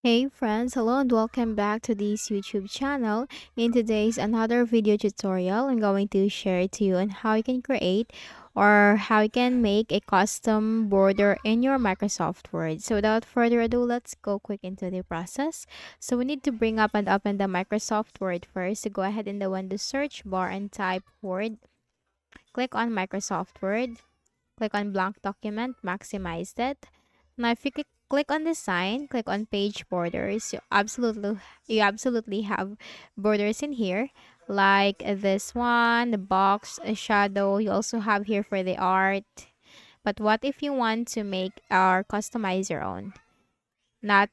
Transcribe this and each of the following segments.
Hey friends, hello and welcome back to this YouTube channel. In today's another video tutorial, I'm going to share to you on how you can create or how you can make a custom border in your Microsoft Word. So without further ado, let's go quick into the process. So we need to bring up and open the Microsoft Word first. So go ahead in the window search bar and type Word. Click on Microsoft Word. Click on blank document, maximize it. Now, if you click on the sign, click on page borders. You absolutely have borders in here, like this one, the box, a shadow. You also have here for the art. But what if you want to make or customize your own? Not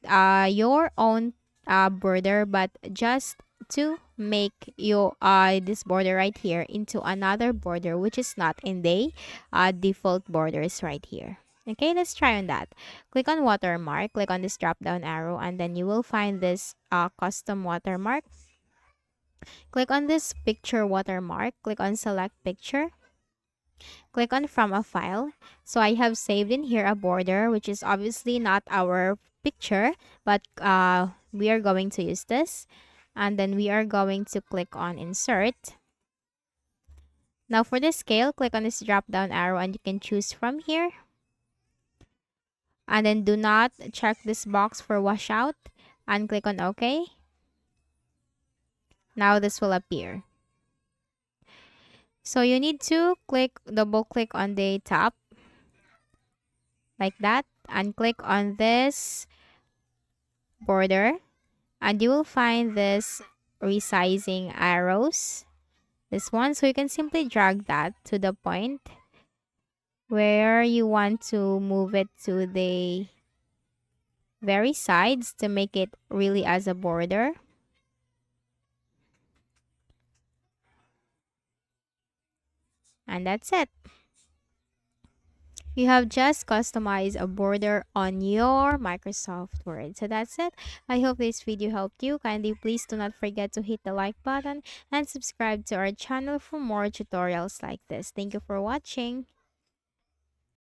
your own border, but just to make your this border right here into another border which is not in the default borders right here. Okay, let's try on that. Click on watermark, click on this drop down arrow, and then you will find this custom watermark. Click on this picture watermark, click on select picture. Click on from a file. So I have saved in here a border, which is obviously not our picture, but we are going to use this. And then we are going to click on insert. Now for the scale, click on this drop down arrow and you can choose from here. And then do not check this box for washout and click on OK. Now this will appear. So you need to double click on the top like that and click on this border and you will find this resizing arrows, this one. So you can simply drag that to the point where you want to move it to the very sides to make it really as a border. And that's it. You have just customized a border on your Microsoft Word. So that's it. I hope this video helped you. Kindly please do not forget to hit the like button and subscribe to our channel for more tutorials like this. Thank you for watching.